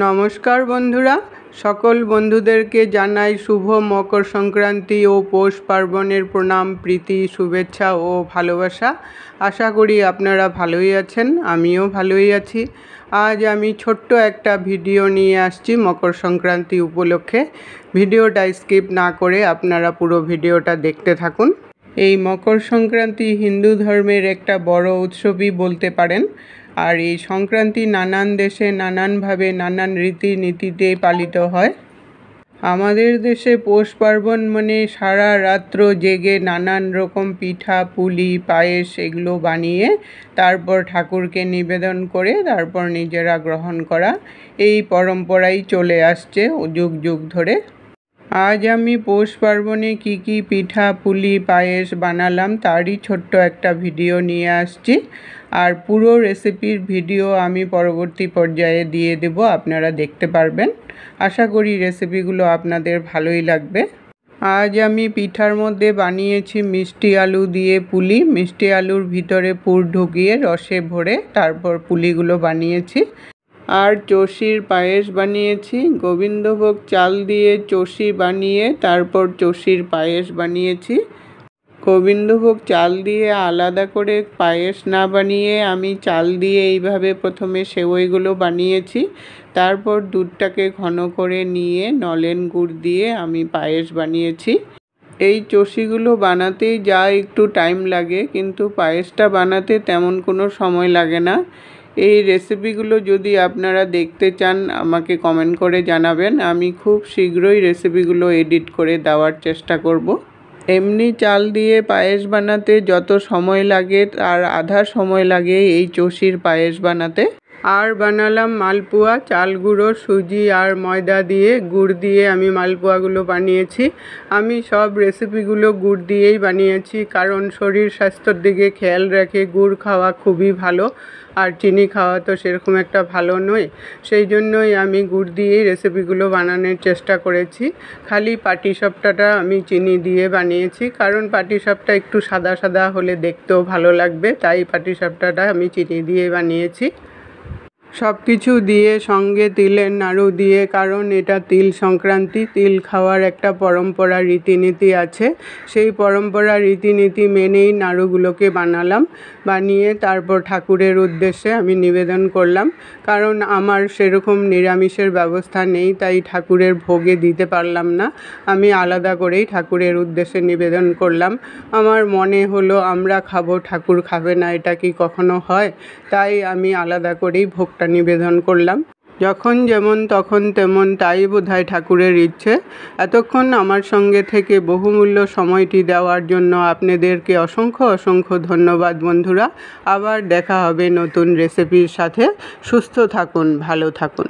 নমস্কার বন্ধুরা, সকল বন্ধুদেরকে জানাই শুভ মকর সংক্রান্তি ও পৌষ পার্বণের প্রণাম, প্রীতি, শুভেচ্ছা ও ভালোবাসা। আশা করি আপনারা ভালোই আছেন, আমিও ভালোই আছি। আজ আমি ছোট্ট একটা ভিডিও নিয়ে আসছি মকর সংক্রান্তি উপলক্ষে। ভিডিওটা স্কিপ না করে আপনারা পুরো ভিডিওটা দেখতে থাকুন। এই মকর সংক্রান্তি হিন্দু ধর্মের একটা বড় উৎসবই বলতে পারেন। আর এই সংক্রান্তি নানান দেশে নানানভাবে নানান রীতিনীতিতে পালিত হয়। আমাদের দেশে পৌষ পার্বণ মানে সারা রাত্র জেগে নানান রকম পিঠা, পুলি, পায়েস এগুলো বানিয়ে তারপর ঠাকুরকে নিবেদন করে তারপর নিজেরা গ্রহণ করা, এই পরম্পরাই চলে আসছে যুগ যুগ ধরে। আজ আমি পৌষ পার্বণে কী কী পিঠা, পুলি, পায়েস বানালাম তারই ছোট্ট একটা ভিডিও নিয়ে আসছি। আর পুরো রেসিপির ভিডিও আমি পরবর্তী পর্যায়ে দিয়ে দেব, আপনারা দেখতে পারবেন। আশা করি রেসিপিগুলো আপনাদের ভালোই লাগবে। আজ আমি পিঠার মধ্যে বানিয়েছি মিষ্টি আলু দিয়ে পুলি। মিষ্টি আলুর ভিতরে পুর ঢুকিয়ে রসে ভরে তারপর পুলিগুলো বানিয়েছি। আর চষির পায়েস বানিয়েছি। গোবিন্দভোগ চাল দিয়ে চষি বানিয়ে তারপর চষির পায়েস বানিয়েছি। গোবিন্দভোগ চাল দিয়ে আলাদা করে পায়েস না বানিয়ে আমি চাল দিয়ে এইভাবে প্রথমে সেওইগুলো বানিয়েছি। তারপর দুধটাকে ঘন করে নিয়ে নলেন গুড় দিয়ে আমি পায়েস বানিয়েছি। এই চষিগুলো বানাতেই যা একটু টাইম লাগে, কিন্তু পায়েসটা বানাতে তেমন কোনো সময় লাগে না। এই রেসিপিগুলো যদি আপনারা দেখতে চান আমাকে কমেন্ট করে জানাবেন, আমি খুব শীঘ্রই রেসিপিগুলো এডিট করে দেওয়ার চেষ্টা করব। এমনি চাল দিয়ে পায়েস বানাতে যত সময় লাগে তার আধা সময় লাগে এই চষির পায়েস বানাতে। আর বানালাম মালপোয়া, চাল গুঁড়ো, সুজি আর ময়দা দিয়ে গুড় দিয়ে আমি মালপোয়াগুলো বানিয়েছি। আমি সব রেসিপিগুলো গুড় দিয়েই বানিয়েছি, কারণ শরীর স্বাস্থ্যের দিকে খেয়াল রেখে গুড় খাওয়া খুবই ভালো, আর চিনি খাওয়া তো সেরকম একটা ভালো নয়। সেই জন্যই আমি গুড় দিয়েই রেসিপিগুলো বানানোর চেষ্টা করেছি। খালি পাটিসাপটাটা আমি চিনি দিয়ে বানিয়েছি, কারণ পাটিসাপটা একটু সাদা সাদা হলে দেখতেও ভালো লাগবে, তাই পাটিসাপটাটা আমি চিনি দিয়ে বানিয়েছি। সব কিছু দিয়ে সঙ্গে তিলের নাড়ু দিয়ে, কারণ এটা তিল সংক্রান্তি, তিল খাওয়ার একটা পরম্পরা রীতিনীতি আছে। সেই পরম্পরা রীতিনীতি মেনেই নাড়ুগুলোকে বানালাম। বানিয়ে তারপর ঠাকুরের উদ্দেশ্যে আমি নিবেদন করলাম, কারণ আমার সেরকম নিরামিষের ব্যবস্থা নেই, তাই ঠাকুরের ভোগে দিতে পারলাম না। আমি আলাদা করেই ঠাকুরের উদ্দেশ্যে নিবেদন করলাম। আমার মনে হলো আমরা খাবো, ঠাকুর খাবে না, এটা কি কখনো হয়? তাই আমি আলাদা করেই ভোগটা নিবেদন করলাম। যখন যেমন তখন তেমন, তাই বোধহয় ঠাকুরের ইচ্ছে। এতক্ষণ আমার সঙ্গে থেকে বহুমূল্য সময়টি দেওয়ার জন্য আপনাদেরকে অসংখ্য অসংখ্য ধন্যবাদ বন্ধুরা। আবার দেখা হবে নতুন রেসিপির সাথে। সুস্থ থাকুন, ভালো থাকুন।